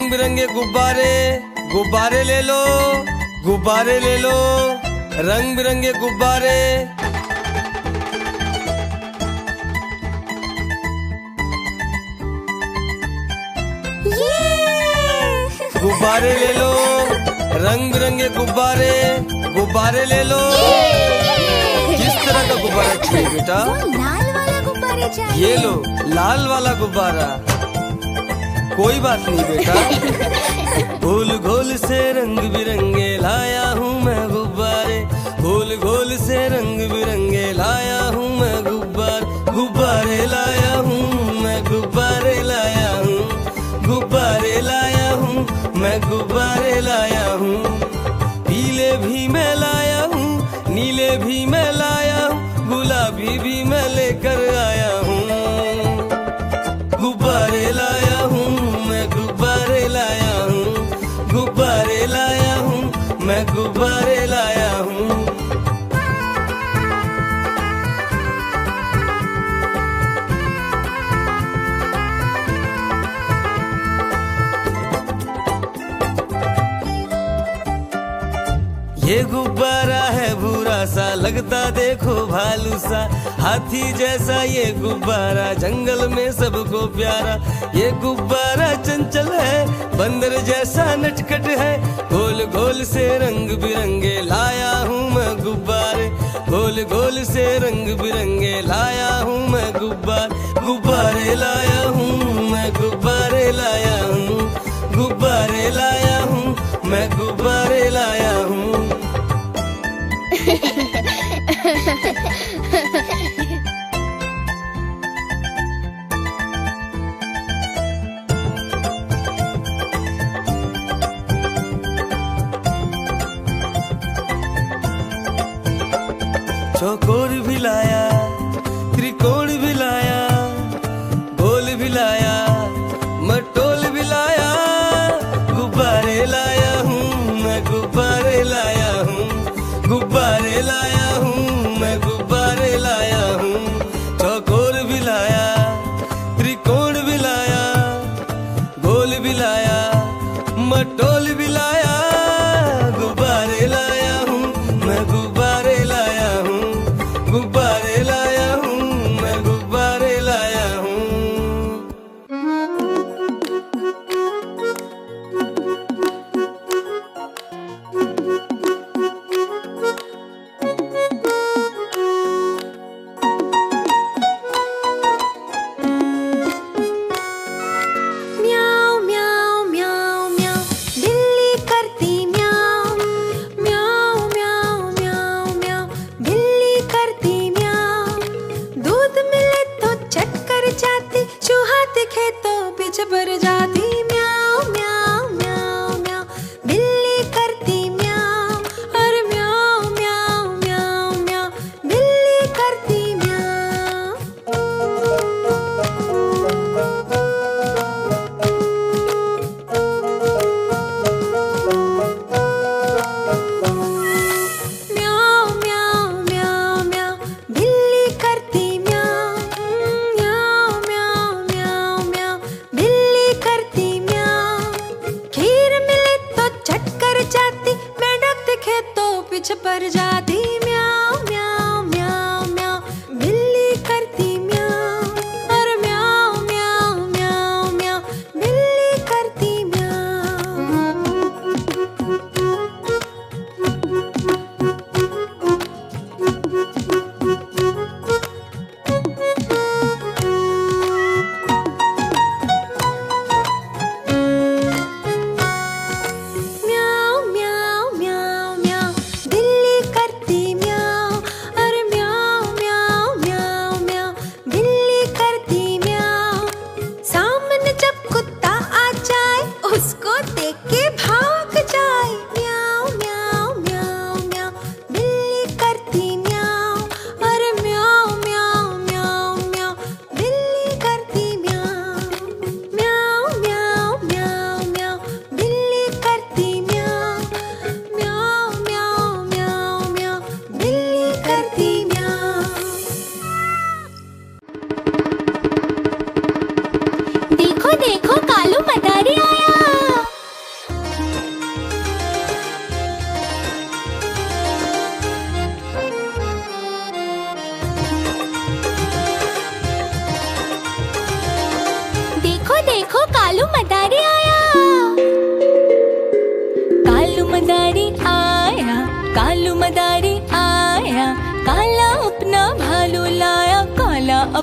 रंग बिरंगे गुब्बारे, गुब्बारे ले लो, गुब्बारे ले लो, रंग बिरंगे गुब्बारे। गुब्बारे ले लो, रंग बिरंगे गुब्बारे, गुब्बारे ले लो। किस तरह का गुब्बारा चाहिए बेटा? लाल वाला गुब्बारा चाहिए। ये लो लाल वाला गुब्बारा। कोई बात नहीं बेटा। गोल गोल से रंग बिरंगे लाया हूँ मैं गुब्बारे, गोल गोल से रंग बिरंगे लाया हूँ मैं गुब्बारे, गुब्बारे लाया हूँ मैं, गुब्बारे लाया हूँ, गुब्बारे लाया हूँ मैं, गुब्बारे लाया हूँ। पीले भी मैं लाया हूँ, नीले भी मैं लाया हूँ, गुलाबी भी मैं लेकर आया हूँ। गुब्बारे लाया हूँ मैं, गुब्बारे लाया हूँ, गुब्बारे लाया हूँ मैं, गुब्बारे लाया हूँ। ये गुब्बारा है भूरा सा, लगता देखो भालू सा, हाथी जैसा ये गुब्बारा जंगल में सबको प्यारा। ये गुब्बारा चंचल है, बंदर जैसा नटखट है, गोल गोल से रंग बिरंगे लाया हूँ मैं गुब्बारे, गोल गोल से रंग बिरंगे लाया हूँ मैं गुब्बारे, गुब्बारे लाया हूँ मैं, गुब्बारे लाया हूँ, गुब्बारे लाया हूँ मैं, गुब्बारे लाया हूँ। चौकोर भी लाया, त्रिकोण भी लाया, गोल भी लाया, मटोल भी लाया, गुब्बारे लाया हूँ मैं, गुब्बारे लाया हूँ, गुब्बारे लाया हूँ मैं, गुब्बारे लाया हूँ। चौकोर भी लाया, त्रिकोण भी लाया, गोल भी लाया, मटोल भी लाया, गुब्बारे लाया हूँ मैं, गुब्बारे लाया हूँ, गुब्बारे लाया हूँ मैं, गुब्बारे लाया हूँ। म्याऊ म्याऊ म्याऊ म्याऊ, बिल्ली करती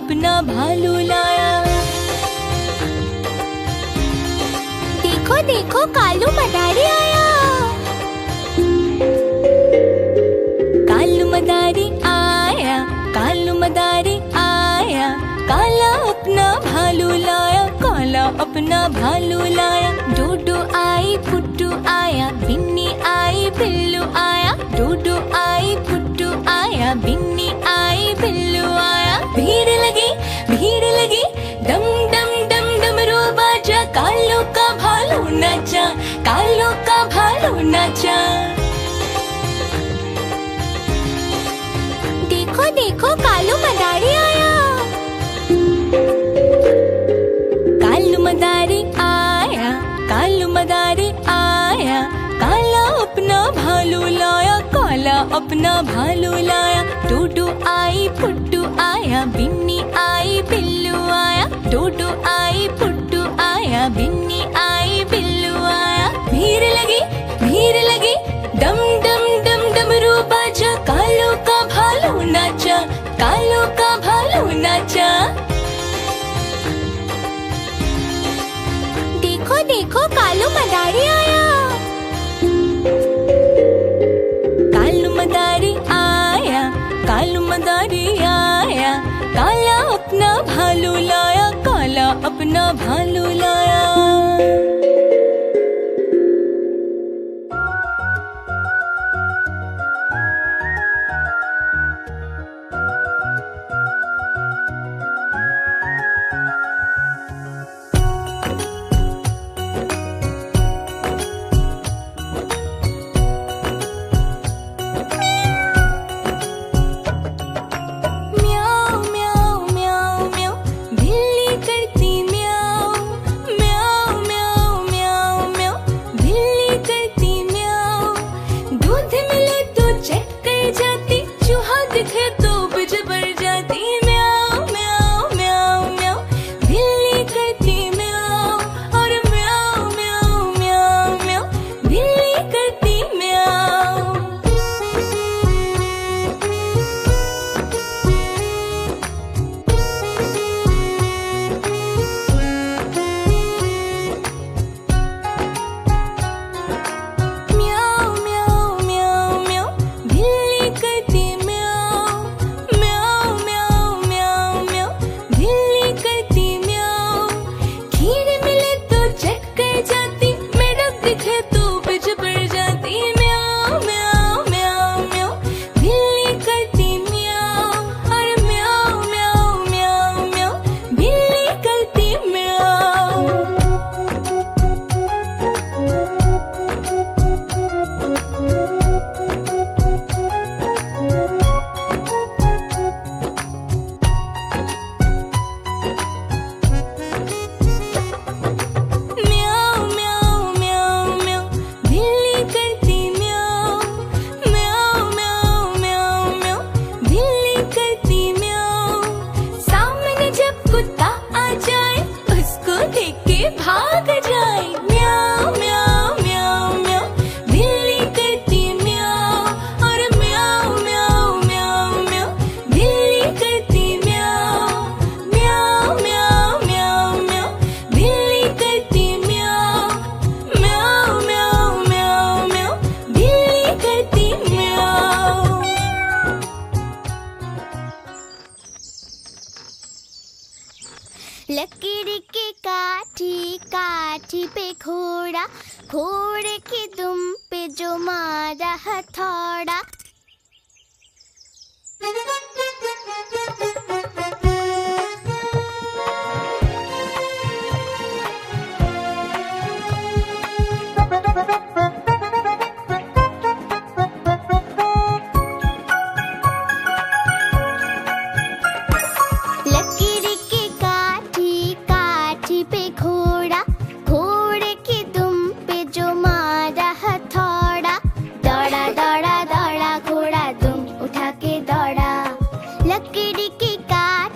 अपना भालू लाया। देखो देखो कालू मदारी आया। कालू मदारी आया, कालू मदारी आया, काला अपना भालू लाया, काला अपना भालू लाया। डोडो आई फुट्टू आया, बिन्नी आई बिल्लू आया, डोडो आई फुट्टू आया, बिन्नी आई बिल्लू आया। भीड़ लगी, डम डम डम डमरू बाजा, कालू का भालू नाचा, कालू का भालू नाचा। देखो देखो कालू मदारी आया। कालू मदारी आया, कालू मदारी आया, काला अपना भालू लाया, काला अपना भालू लाया। डोडो आई फुट्टू आया, बिन्नी आई बिल्लू आया, डोडो आई फुट्टू आया, बिन्नी आई बिल्लू आया। भीड़ लगी, डम डम डम डमरू बाजा, कालू का भालू नाचा, कालू का भालू नाचा। देखो देखो कालू मदारी आया। कालू मदारी आया, कालू मदारी आया, काला अपना भालू लाया, काला अपना भालू लाया। म्याऊ म्याऊ म्याऊ म्याऊ, बिल्ली करती म्याऊ, म्याऊ म्याऊ म्याऊ म्याऊ, बिल्ली करती म्याऊ। दूध मिले तो चट कर जाती, चूहा दिखे तो बिजबर जाती, म्याऊ म्याऊ म्याऊ म्याऊ, बिल्ली करती म्याऊ, और म्याऊ म्याऊ म्याऊ म्याऊ, बिल्ली करती म्याऊ। म्याऊ म्याऊ म्याऊ म्याऊ, बिल्ली करती म्याऊ, म्याऊ म्याऊ म्याऊ म्याऊ, बिल्ली करती म्याऊ। खीर मिले तो चट कर जाती, मेढक दिखे तो बिज पड़ जाती, म्याऊ म्याऊ म्याऊ म्याऊ, बिल्ली करती म्याऊ, और म्याऊ म्याऊ म्याऊ म्याऊ, बिल्ली करती म्याऊ। म्याऊ म्याऊ म्याऊ म्याऊ, बिल्ली करती म्याऊ, म्याऊ म्याऊ म्याऊ म्याऊ, बिल्ली करती म्याऊ। सामने जब कुत्ता आ जाए, उसको देख के भाग जाए, म्याऊ म्याऊ म्याऊ म्याऊ, बिल्ली करती म्याऊ, और म्याऊ म्याऊ म्याऊ म्याऊ, बिल्ली करती म्याऊ, म्याऊ म्याऊ म्याऊ म्याऊ, बिल्ली करती म्याऊ, म्याऊ म्याऊ म्याऊ म्याऊ, बिल्ली करती म्याऊ। लकड़ी के काठी काठी पे घोड़ा, घोड़े की दुम पे जो मारा हथौड़ा। लकड़ी की काठी काठी पे घोड़ा, घोड़े की दुम पे जो मारा हथौड़ा। दौड़ा दौड़ा दौड़ा घोड़ा दुम उठा के दौड़ा। लकड़ी की काठी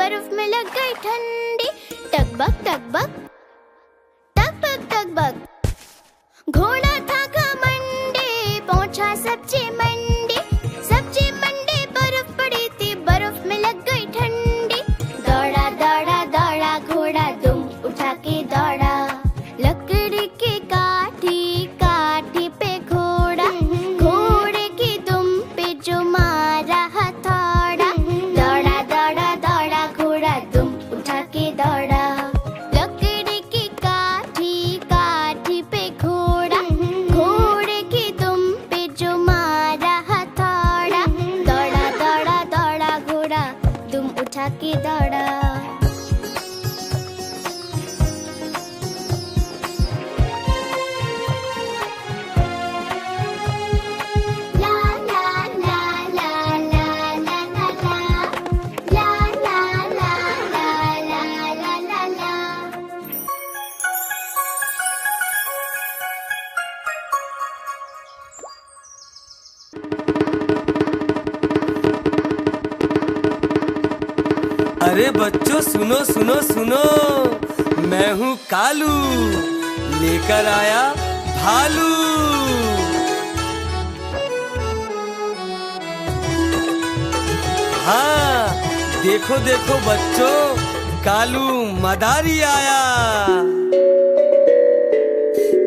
बर्फ में लग गई ठंडी। टकबक टकबक टकबक टकबक घोड़ा था घमंडी, पहुंचा सब्जी मंडी। सब्जी मंडी बर्फ पड़ी थी, बर्फ में लग गई ठंडी। दौड़ा दौड़ा दौड़ा घोड़ा दुम उठा के दौड़ा। लकड़ी की काठी काठी पे घोड़ा, घोड़े की दुम पे जो मारा हथौड़ा। दौड़ा दौड़ा दौड़ा घोड़ा दुम उठा के दौड़ा। लकड़ी की काठी काठी पे घोड़ा, घोड़े की दुम पे जो मारा हथौड़ा। दौड़ा दौड़ा दौड़ा घोड़ा दुम उठा के दौड़ा। अरे बच्चों सुनो सुनो सुनो, मैं हूँ कालू, लेकर आया भालू। हाँ देखो देखो बच्चों, कालू मदारी आया।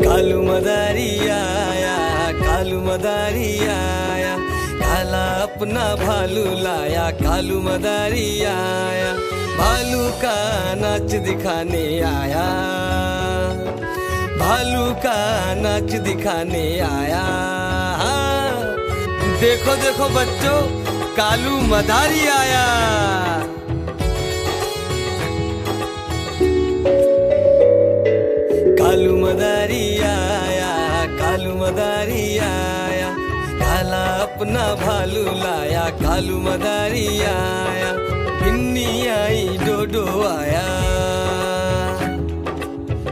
कालू मदारी आया, कालू मदारी आया। काला अपना भालू लाया, कालू मदारी आया। भालू का नाच दिखाने आया, भालू का नाच दिखाने आया। देखो देखो बच्चों, कालू मदारी आया। कालू मदारी आया, कालू मदारी आया। काला अपना भालू लाया, कालू मदारी आया। पिन्नी आई डोडो आया,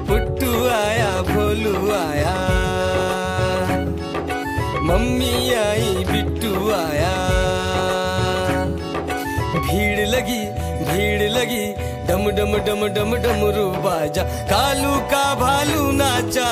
पुट्टू आया भोलू आया। मम्मी आई बिट्टू आया। भीड़ लगी डम डम डम डम डमरू बाजा। कालू का भालू नाचा।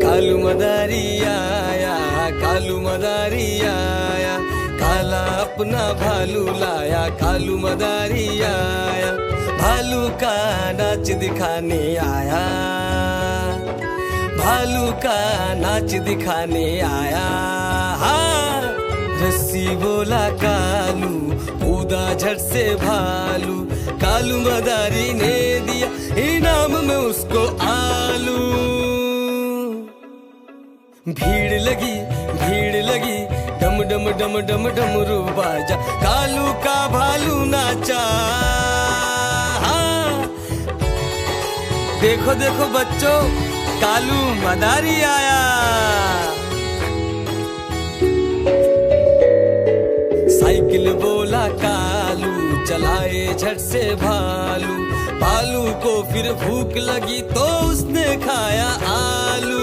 कालू मदारी आया, कालू मदारी आया। काला अपना भालू लाया, कालू मदारी आया। भालू का नाच दिखाने आया, भालू का नाच दिखाने आया। रस्सी बोला कालू, कूदा झट से भालू। कालू मदारी ने दिया इनाम में उसको आलू। भीड़ लगी डम डम डम डम डमरू बाजा। कालू का भालू नाचा। देखो देखो बच्चों, कालू मदारी आया। साइकिल बोला कालू, चलाए झट से भालू। भालू को फिर भूख लगी तो उसने खाया आलू।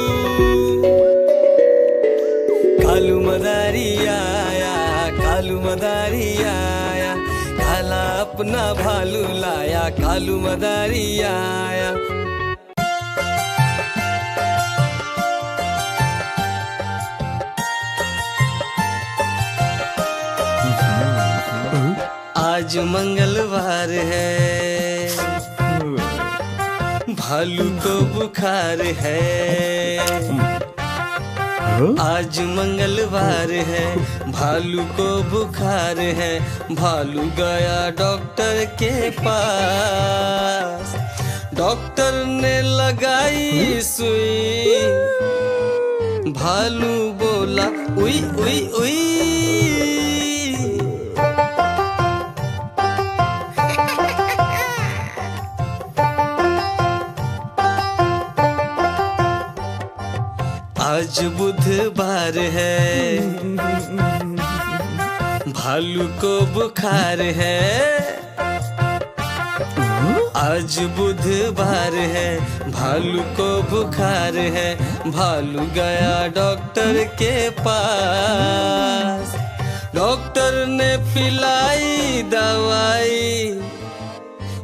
कालू मदारी आया, कालू मदारी आया। काला अपना भालू लाया, कालू मदारी आया। आज मंगलवार है, भालू को बुखार है। आज मंगलवार है, भालू को बुखार है। भालू गया डॉक्टर के पास। डॉक्टर ने लगाई सुई। भालू बोला उई उई उई। आज बुधवार है, भालू को बुखार है। आज बुधवार है, भालू को बुखार है, भालू गया डॉक्टर के पास। डॉक्टर ने पिलाई दवाई,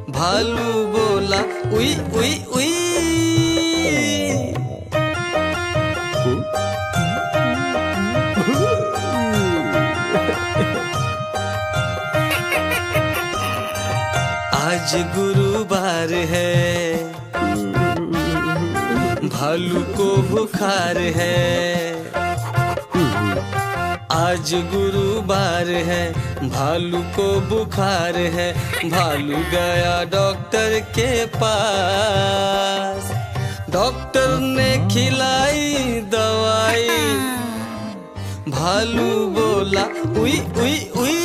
भालू बोला उई उई उई। आज गुरुवार है, भालू को बुखार है। आज गुरुवार है, भालू को बुखार है, भालू गया डॉक्टर के पास। डॉक्टर ने खिलाई दवाई, भालू बोला उई उई उई।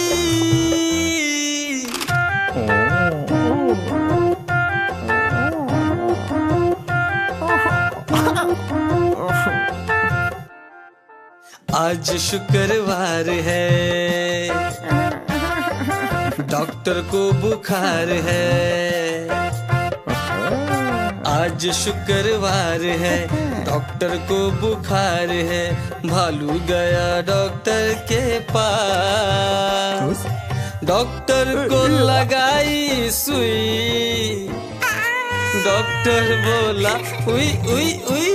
आज शुक्रवार है, डॉक्टर को बुखार है। आज शुक्रवार है, डॉक्टर को बुखार है, भालू गया डॉक्टर के पास। डॉक्टर को लगाई सुई, डॉक्टर बोला उई उई उई।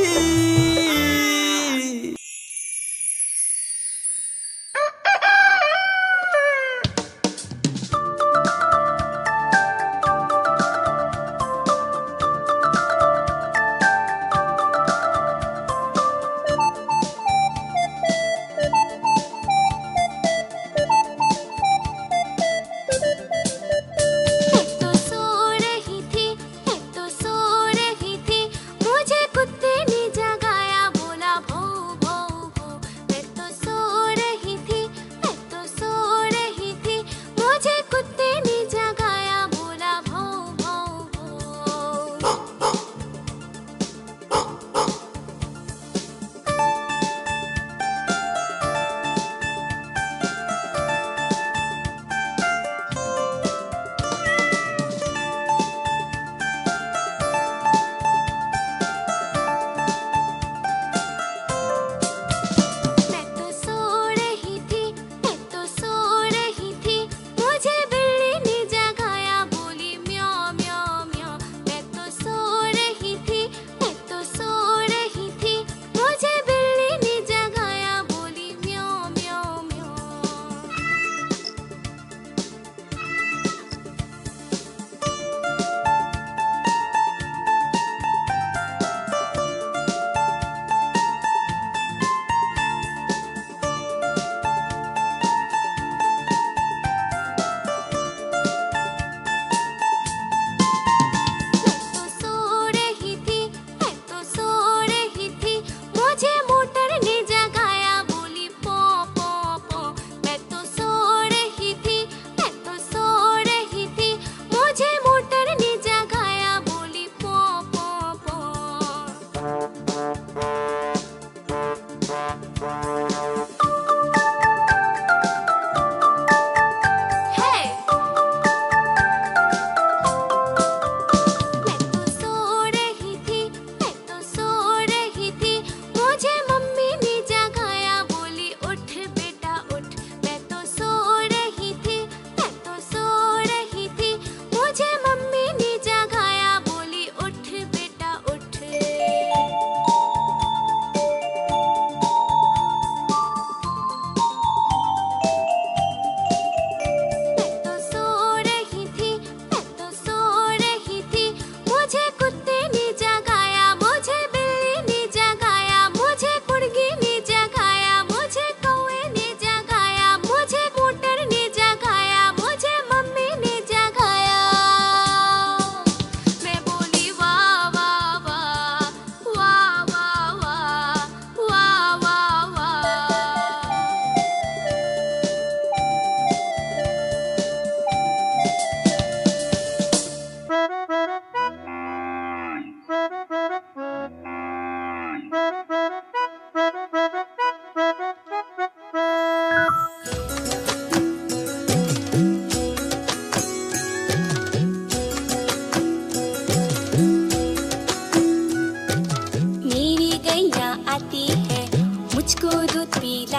मुझे कुत्ते ने जगाया।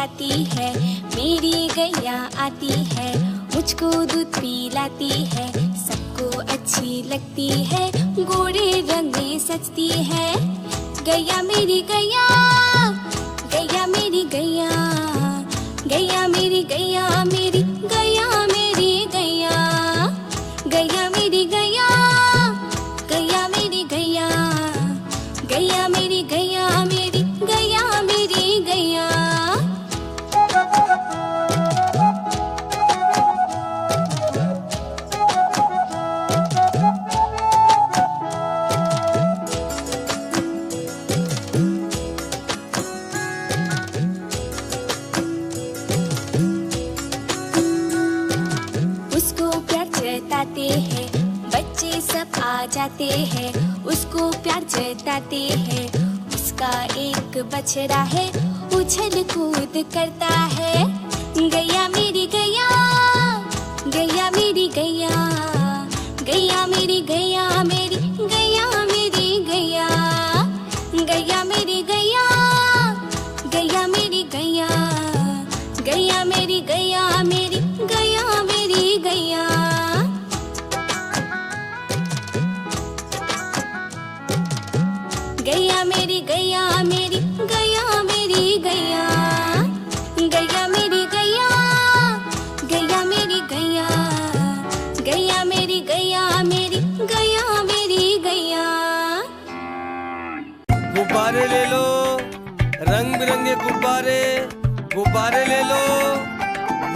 आती है, मेरी गैया आती है, मुझको दूध पिलाती है, सबको अच्छी लगती है, गोरे रंग में सजती है। गैया मेरी गैया, गैया मेरी गैया, गैया मेरी गैया, मेरी गैया मेरी गैया, गैया मेरी गैया, गैया मेरी गैया, गैया मेरी गैया, मेरी गैया मेरी गैया। उसको प्यार जताते हैं, बच्चे सब आ जाते हैं, उसको प्यार जताते हैं। उसका एक बछड़ा है, उछल कूद करता है। गैया मेरी गैया, गैया मेरी गैया, गैया मेरी गैया, मेरी गैया मेरी गैया, गैया मेरी गैया, गैया मेरी गैया, गैया मेरी गैया, मेरी गैया मेरी गैया। गैया मेरी गैया, मेरी गैया मेरी गैया, गैया मेरी गैया, गैया मेरी गैया, गैया मेरी गैया, मेरी गैया मेरी गैया। गुब्बारे ले लो, रंग बिरंगे गुब्बारे, गुब्बारे ले लो,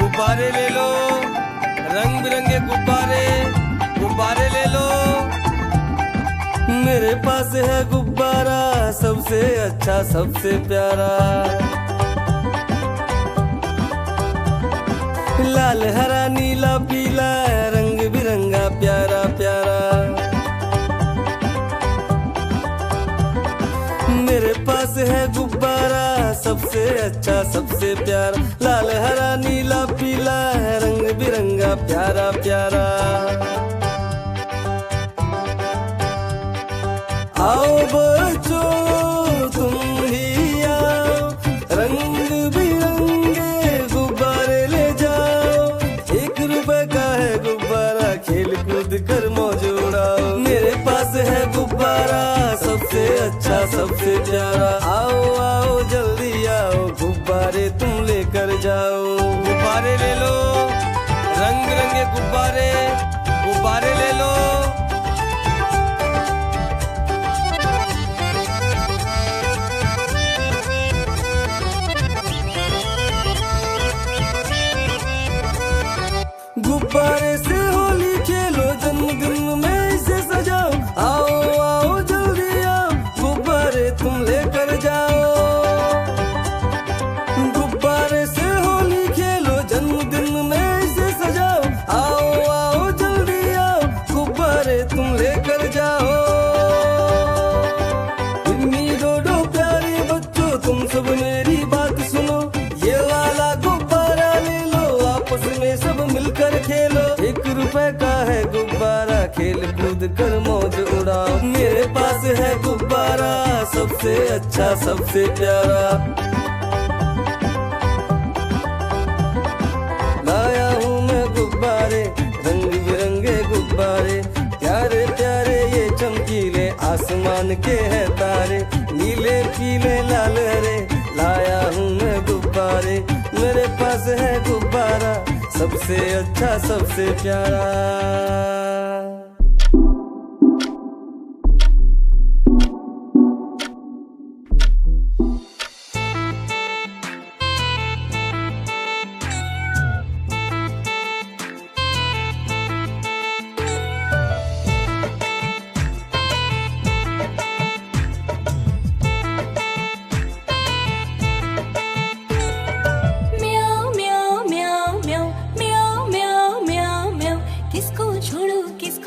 गुब्बारे ले लो, रंग बिरंगे गुब्बारे, गुब्बारे ले लो। मेरे पास है गुब्बारा, सबसे अच्छा सबसे प्यारा, लाल हरा नीला पीला, रंग बिरंगा प्यारा प्यारा। मेरे पास है गुब्बारा, सबसे अच्छा सबसे प्यारा, लाल हरा नीला पीला, रंग बिरंगा प्यारा प्यारा। आओ बच्चों तुम भी आओ, रंग बिरंगे गुब्बारे ले जाओ। 1 रुपए का है गुब्बारा, खेल कूद कर मौज उड़ाओ। मेरे पास है गुब्बारा, सबसे अच्छा सबसे प्यारा। आओ आओ जल्दी आओ, गुब्बारे तुम लेकर जाओ। गुब्बारे ले लो, रंग बिरंगे गुब्बारे, गुब्बारे ले लो। गुब्बारे से होली खेलो, जन्मदिन में इसे सजाओ। आओ आओ जल्दी आओ, गुब्बारे तुम लेकर जाओ। गुब्बारे से होली खेलो, जन्मदिन में इसे सजाओ। आओ आओ जल्दी आओ, गुब्बारे तुम लेकर जाओ। इन्नी डोडो प्यारे बच्चों, तुम सब मेरी बात सुनो। ये वाला गुब्बारा ले लो, आपस में सब मिलकर खेलो। 1 रुपए का है गुब्बारा, खेल कूद कर मौज उड़ाओ। मेरे पास है गुब्बारा, सबसे अच्छा सबसे प्यारा। लाया हूँ मैं गुब्बारे, रंग बिरंगे गुब्बारे, प्यारे प्यारे ये चमकीले, आसमान के हैं तारे, नीले पीले लाल हरे। लाया हूँ मैं गुब्बारे, मेरे पास है गुब्बारा, सबसे अच्छा सबसे प्यारा। किसको छोड़ो किसको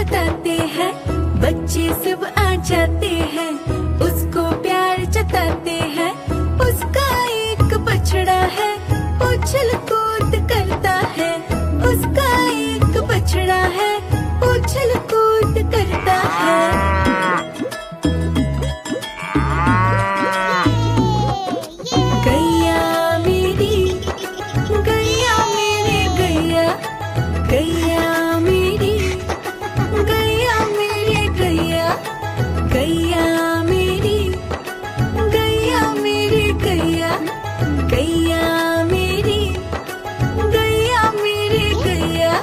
जताते हैं, बच्चे सब आ जाते हैं, उसको प्यार जताते हैं। उसका एक बछड़ा है, उछल कूद करता है। उसका एक बछड़ा है, उछल कूद करता है। गैया मेरी, गैया मेरी गैया, गैया मेरी, गैया मेरी गैया, गैया मेरी, गैया मेरी गैया, गैया मेरी, गैया मेरी गैया।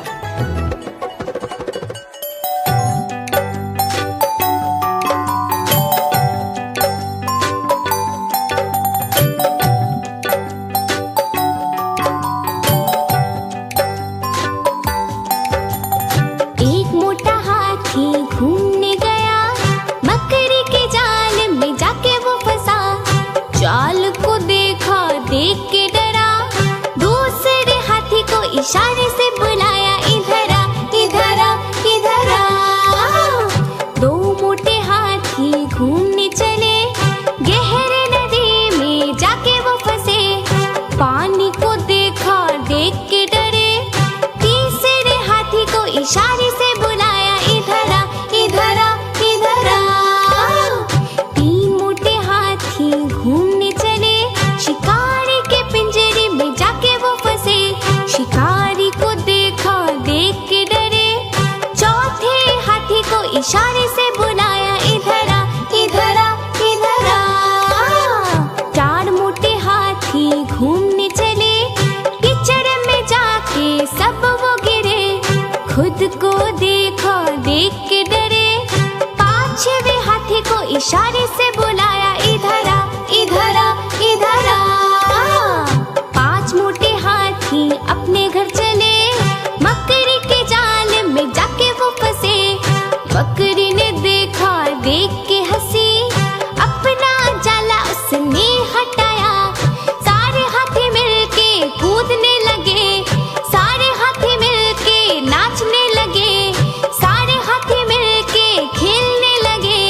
एक मोटा हाथी घूमने गया, मकड़ी के जाल में जाके वो फंसा। जाल को देखा, देख के डरा, दूसरे हाथी को इशारे से बुलाया, इधर आ, इधर आ, इधर आ। दो मोटे हाथी घूमने चले, गहरे नदी में जाके वो फंसे। पानी को देखा, देख के डरे, तीसरे हाथी को इशारे से बुलाया, इधर आ, इधर आ, इधर आ। तीन मोटे हाथी घूमने चले, शिकारी के पिंजरे में जाके वो फंसे। शिकारी को देखा, देख के डरे, चौथे हाथी को इशारे से बुलाया, इधर आ, इधर आ, इधर आ। चार मोटे हाथी घूमने चले, कीचड़ में जाके सब वो गिरे। खुद को देखा, देख के डरे, पांचवे हाथी को इशारे से बुलाया, इधर आ, इधर आ, इधर आ। पांच मोटे हाथी अपने घर चले, मकड़ी के जाल में जाके वो फंसे। मकड़ी ने देखा, देख के हंसी, अपना जाला उसने हटाया। सारे हाथी मिलके कूदने लगे, सारे हाथी मिलके नाचने लगे, सारे हाथी मिलके खेलने लगे।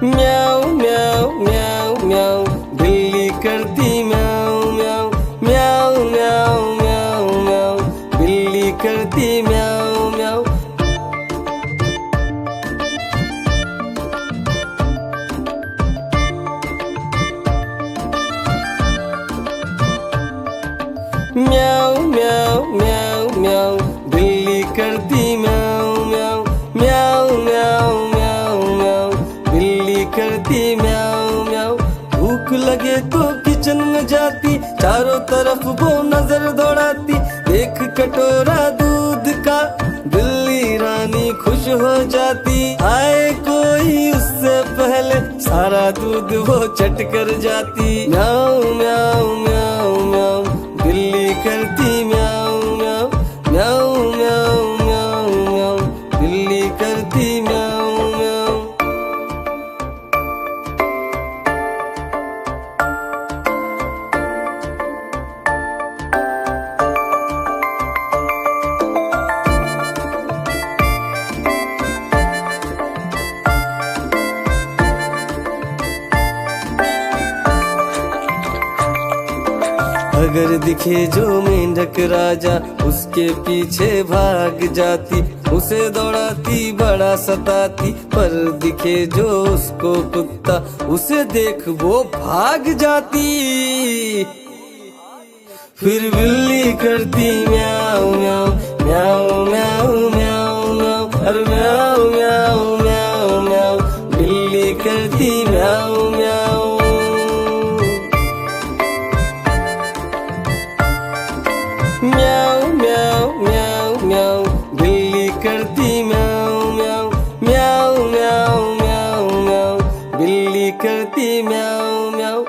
म्याऊ म्याऊ म्याऊ म्याऊ, बिल्ली करती म्याऊ म्याऊ, म्याऊ म्याऊ म्याऊ म्याऊ, बिल्ली करती म्याऊ म्याऊ। म्याऊ म्याऊ म्याऊ म्याऊ, बिल्ली करती म्याऊ म्याऊ, म्याऊ म्याऊ म्याऊ म्याऊ, बिल्ली करती म्याऊ म्याऊ। भूख लगे तो किचन में जाती, चारों तरफ वो नजर दौड़ाती। देख कटोरा दूध का, बिल्ली रानी खुश हो जाती। आए कोई उससे पहले, सारा दूध वो चट कर जाती। म्याऊ म्याऊ म्याऊ म्याऊ, बिल्ली करती म्याऊ म्याऊ, म्याऊ म्याऊ म्याऊ म्याऊ, बिल्ली करती म्याऊ म्याऊ। अगर दिखे जो मेंढक राजा, उसके पीछे भाग जाती। उसे दौड़ाती, बड़ा सताती, पर दिखे जो उसको कुत्ता, उसे देख वो भाग जाती। फिर बिल्ली करती म्याऊ म्याऊ, म्याऊ म्याऊ म्याऊ म्याऊ, अरे म्याऊ म्याऊ म्याऊ म्याऊ, बिल्ली करती म्याऊ म्याऊ। म्याऊ म्याऊ म्याऊ म्याऊ, बिल्ली करती म्याऊ म्याऊ, म्याऊ म्याऊ म्याऊ म्याऊ, बिल्ली करती म्याऊ म्याऊ।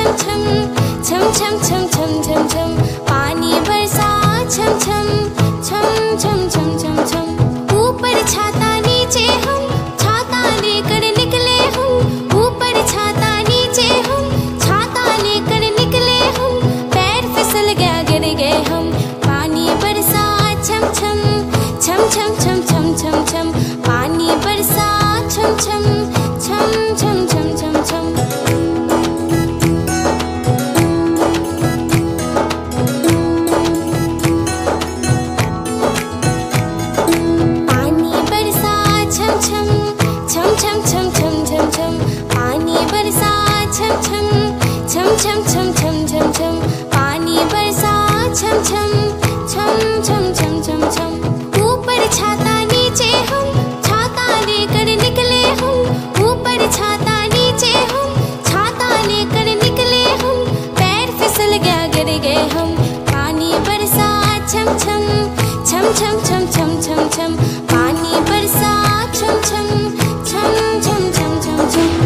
छम छम छम छम छम छम छम छम पानी बरसा छम छम छम छम छम छम छम ऊपर छाता नीचे हम छाता लेकर निकले हम ऊपर छाता नीचे हम छाता लेकर निकले हम पैर फिसल गया गिर गए हम पानी बरसा छम छम छम छम छम छम छम छम पानी बरसा छम छम छम छम छम छम छम छम छम छम छम छम पानी बरसा छम छम छम छम छम छम छम ऊपर छाता नीचे हम छाता लेकर निकले हम ऊपर छाता नीचे हम छाता लेकर निकले हम पैर फिसल गया गिर गए हम पानी बरसा छम छम छम छम छम छम छम छम पानी बरसा छम छम छम छम छम छम छम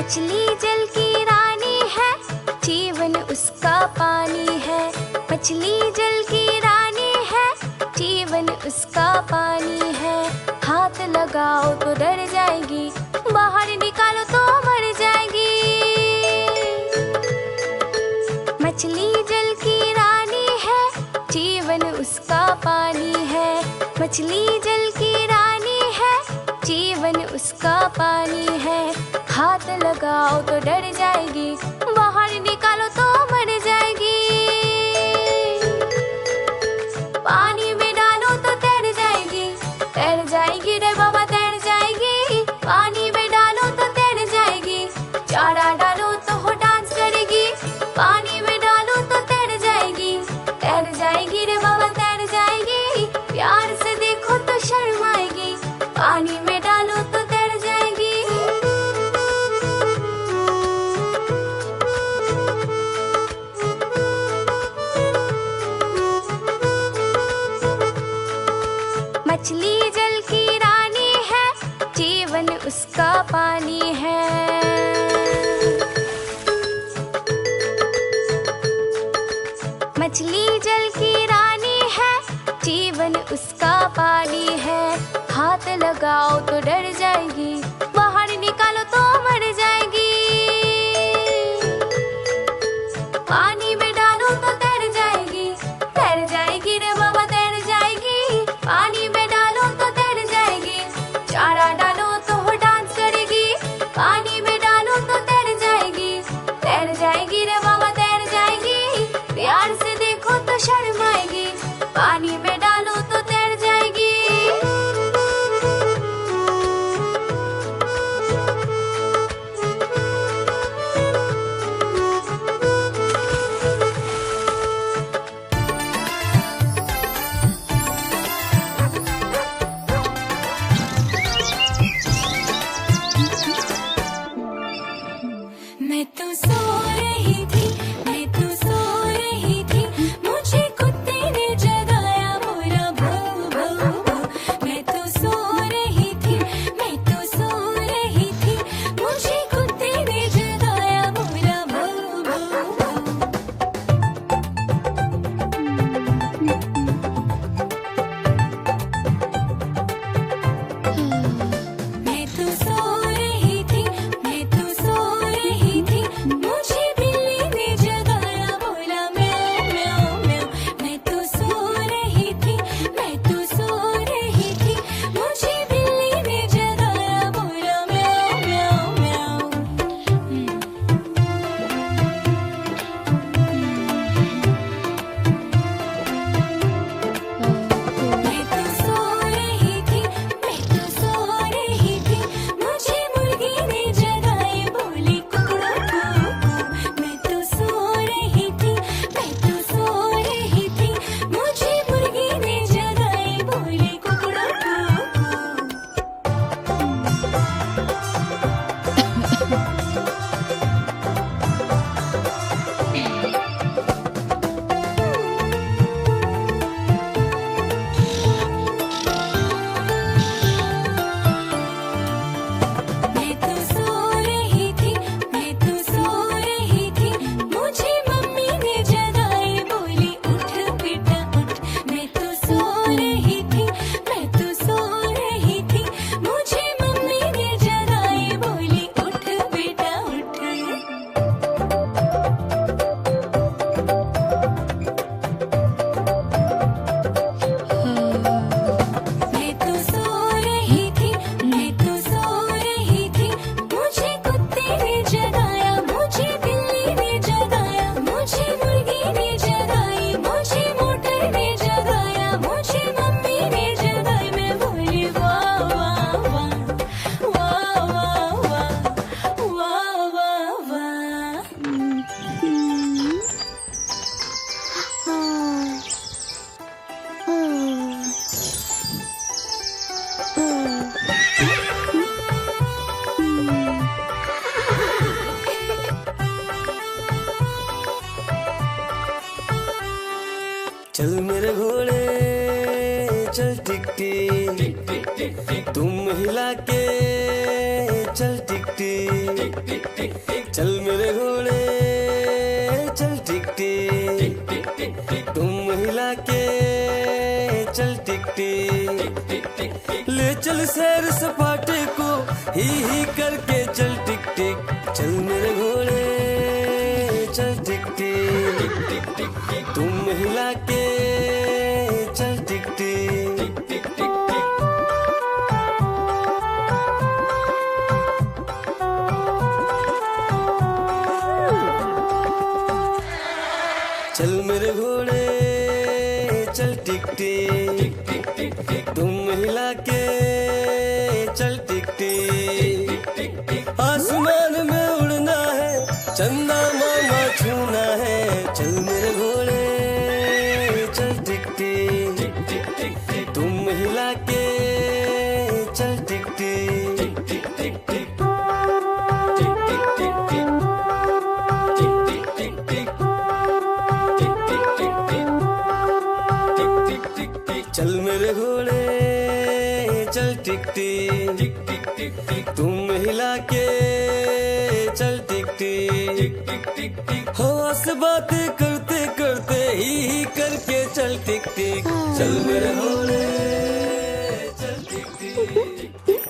मछली जल की रानी है, जीवन उसका पानी है। मछली जल की रानी है, जीवन उसका पानी है। हाथ लगाओ तो डर जाएगी, बाहर निकालो तो मर जाएगी। मछली जल की रानी है, जीवन उसका पानी है। मछली जल की रानी है, जीवन उसका पानी है। हाथ लगाओ तो डर जाएगी, बाहर निकालो तो मर जाएगी। पानी में डालो तो तैर जाएगी, तैर जाएगी रे बाबा तैर जाएगी। पानी में डालो तो तैर जाएगी, चारा डालो तो वो डांस करेगी। पानी में डालो तो तैर जाएगी रे बाबा तैर जाएगी। प्यार से देखो तो शर्माएगी, पानी में डालो तो तैर जाएगी। मछली जल की रानी है, जीवन उसका पानी है। मछली जल की रानी है, जीवन उसका पानी है। हाथ लगाओ तो डर जाएगी, बाहर निकालो तो मर जाएगी। पानी में डालो तो तैर जाएगी रे बाबा तैर जाएगी। पानी में डालो तो तैर जाएगी, चारा डालो तो वो डांस करेगी। पानी में डालो तो तैर जाएगी रे बाबा तैर जाएगी। प्यार से देखो तो शर्माएगी, पानी में डालो तो तैर जाएगी। मैं तो सो रही थी, मैं तो सो रही थी, मुझे कुत्ते ने जगाया बोला भौ भौ भौ। मैं तो सो रही थी, मैं तो सो रही थी, मुझे कुत्ते ने जगाया बोला भौ भौ भौ। मैं तो सो रही थी, मैं तो सो रही थी, मुझे बिल्ली ने जगाया बोला म्याऊं म्याऊं म्याऊं। मैं तो सो रही थी, मैं तो सो रही थी, मुझे बिल्ली ने जगाया बोला म्याऊं म्याऊं म्याऊं। मैं तो सो रही थी, मैं तो सो रही थी, मुझे मुर्गी ने जगाए बोली कुकड़ू कुकू। मैं तो सो रही थी, मैं तो सो रही थी, मुझे मुर्गी ने जगाए बोली कुकड़ू कुकू। मैं तो सो रही थी, मैं तो सो रही थी, मुझे मम्मी ने जगाए बोली उठ बेटा उठ। मैं तो सो रही थी, मैं तो सो रही थी, मुझे मम्मी ने जगाए बोली उठ बेटा उठ। मैं तो सो रही थी, मैं तो सो रही थी, मुझे कुत्ते ने जगाया, मुझे बिल्ली ने जगाया, मुझे मुर्गी ने जगाई, मुझे मोटर ने जगाया, मुझे मम्मी ने जगाई। मैं बोली वाह वाह वाह वाह वाह वाह वाह वाह वाह। चल मेरे घोड़े चल टिक टिक, तुम हिला के चल टिक टिक। चल मेरे घोड़े चल टिक टिक, तुम हिला के चल टिक टिक। ले चल सैर सपाटे को ही करके चल टिक टिक। चल मेरे घोड़े चल टिक टिक, तुम हिला के चल टिक टिक। टिक तुम हिला के चल टिक टिक आसमान में उड़ना है, चंदा मामा छूना है, चल मेरे घोड़े चल टिक टिक तुम हिला के चल टिक चल मेरे घोड़े चल टिक टिक तुम हिला के चल टिक टिक हवा से बातें करते करते ही करके चल टिक टिक चल मेरे घोड़े चल टिक टिक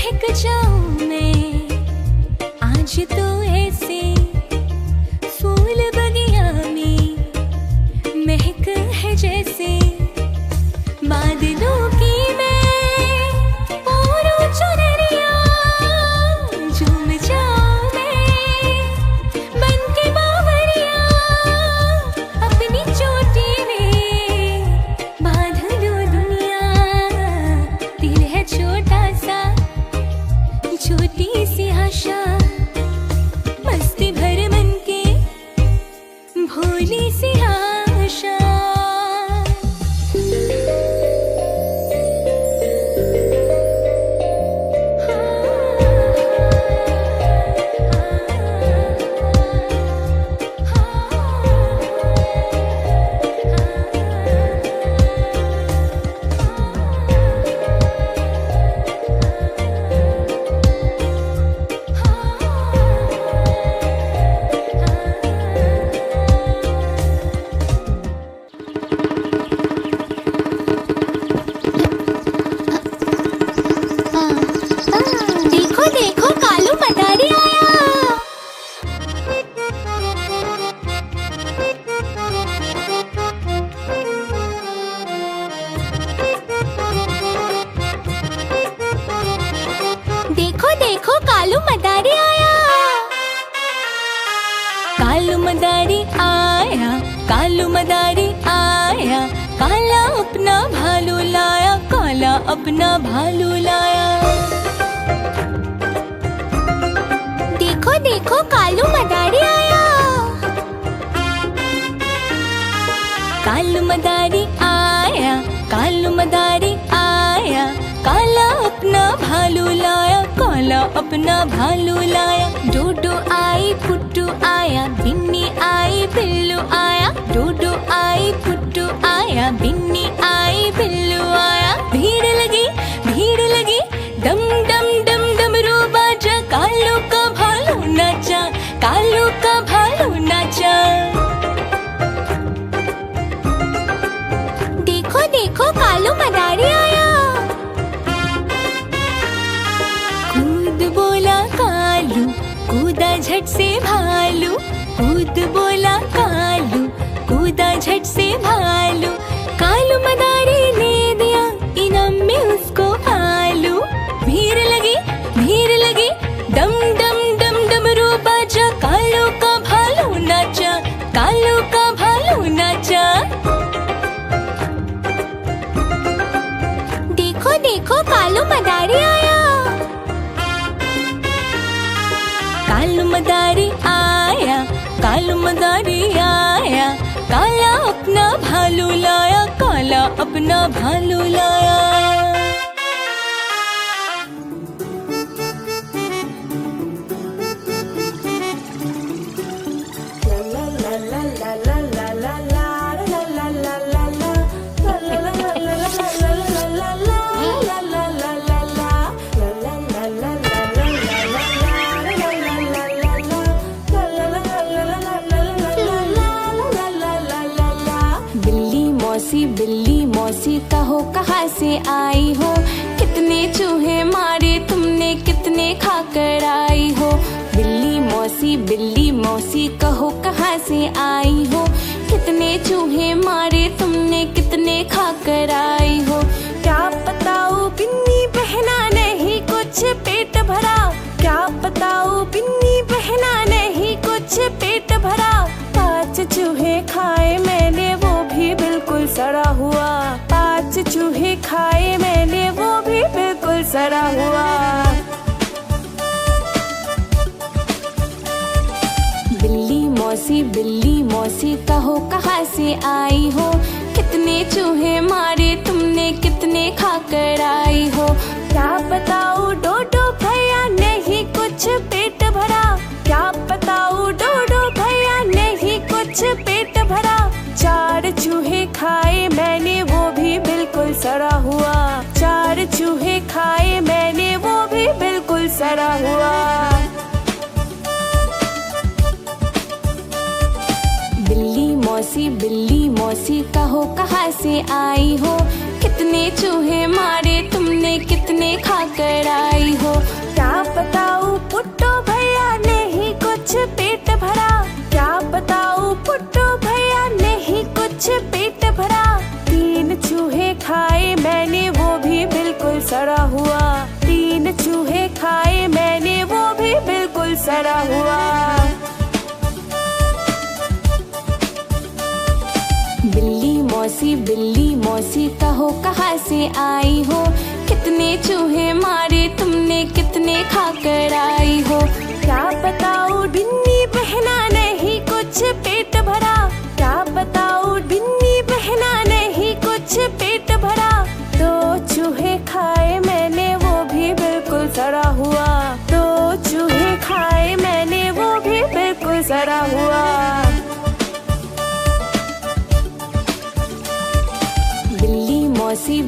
महक जाऊं मैं आज तो ऐसे फूल बगिया में महक है जैसे बादलों की मैं ओरो चुनरिया झूम जाऊं मैं बन के बावरिया अपनी चोटी में बांध लो दुनिया दिल है छोटा सा छोटी सी आशा मस्ती भर मन के भोली सी आशा देखो देखो कालू मदारी आया। देखो देखो कालू मदारी आया। कालू मदारी आया कालू मदारी आया काला अपना भालू लाया काला अपना भालू लाया देखो देखो कालू मदारी आया। कालू मदारी आया कालू मदारी आया काला अपना भालू लाया काला अपना भालू लाया डोडो आई पुट्टू आया बिन्नी आई बिल्लू आया डोडो आई पुट्टू आया बिन्नी आई बिल्लू आया भीड़ लगी डम डम डम डमरू बाजा कालू का भालू नाचा कालू का भालू नाचा देखो देखो कालू मदारी आया। कूद बोला कालू कूदा झट से भालू कूद बोला कालू कूदा झट से भालू कालू मदारी ने दिया इनाम में उसको आलू भीड़ लगी डम डम डम डमरू बाजा कालू का भालू नाचा कालू का भालू नाचा देखो देखो कालू मदारी आया। कालू मदारी आया कालू मदारी आया काला अपना भालू लाया काला अपना भालू लाया बिल्ली मौसी कहो कहाँ से आई हो कितने चूहे मारे तुमने कितने खाकर आई हो बिल्ली मौसी कहो कहाँ से आई हो कितने चूहे मारे तुमने कितने खाकर आई हो क्या बताओ बिन्नी बहना नहीं कुछ पेट भरा क्या बताओ बिन्नी बहना नहीं कुछ पेट भरा 5 चूहे खाए मैंने वो भी बिल्कुल सड़ा हुआ 5 चूहे खाए मैंने वो भी बिल्कुल सड़ा हुआ बिल्ली मौसी कहो कहाँ से आई हो कितने चूहे मारे तुमने कितने खाकर आई हो क्या बताओ डोडो भैया नहीं कुछ पेट भरा क्या बताओ डोडो भैया नहीं कुछ पेट भरा 4 चूहे खाए मैंने वो भी बिल्कुल सड़ा हुआ 4 चूहे खाए मैंने वो भी बिल्कुल सड़ा हुआ बिल्ली मौसी कहो कहाँ से आई हो कितने कितने चूहे मारे तुमने, कितने खाकर आई हो। क्या बताऊं पुट्टू भैया, नहीं कुछ पेट भरा। क्या बताऊं पुट्टू भैया, नहीं कुछ पेट भरा। 3 चूहे खाए मैंने, वो भी बिल्कुल सड़ा हुआ। 3 चूहे खाए मैंने, वो भी बिल्कुल सड़ा हुआ। बिल्ली मौसी कहो कहाँ से आई हो। कितने चूहे मारे तुमने, कितने खाकर आई हो। क्या बताऊं बिन्नी बहना, नहीं कुछ पेट भरा। क्या बताऊं बिन्नी बहना, नहीं कुछ पेट भरा। 2 चूहे खाए मैंने, वो भी बिल्कुल सड़ा हुआ। 2 चूहे खाए मैंने, वो भी बिल्कुल सड़ा हुआ।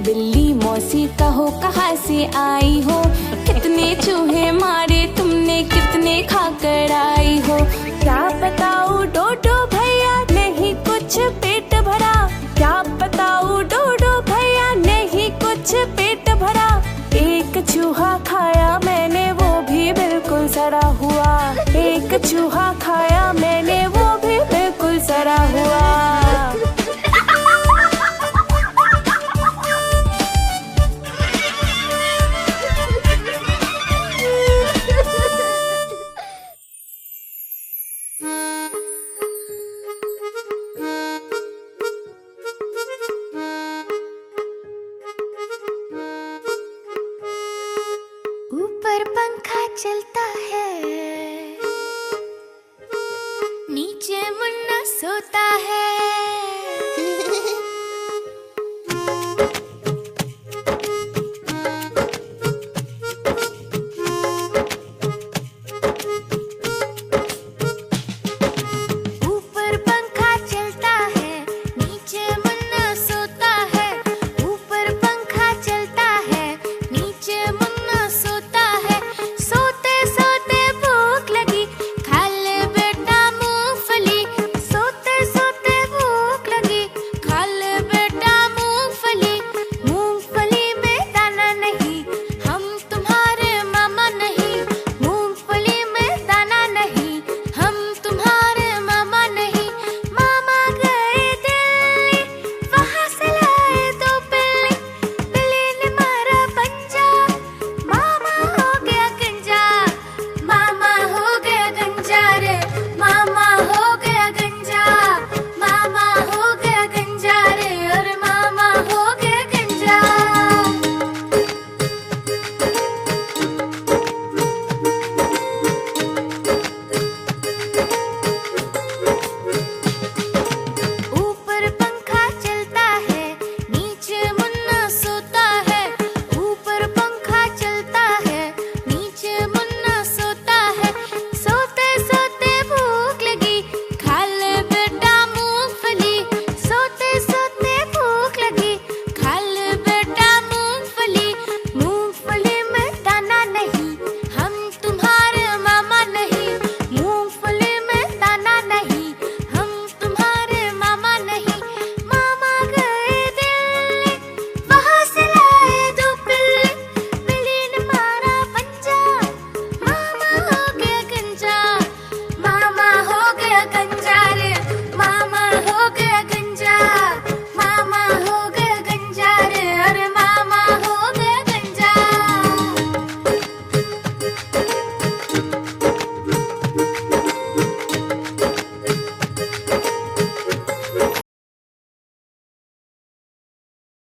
बिल्ली मौसी कहो कहाँ से आई हो। कितने चूहे मारे तुमने, कितने खाकर आई हो। क्या बताऊं डोडो भैया, नहीं कुछ पेट भरा। क्या बताऊं डोडो भैया, नहीं कुछ पेट भरा। 1 चूहा खाया मैंने, वो भी बिल्कुल सड़ा हुआ। 1 चूहा खाया मैंने, वो भी बिल्कुल सड़ा हुआ। ऊपर पंखा चलता है,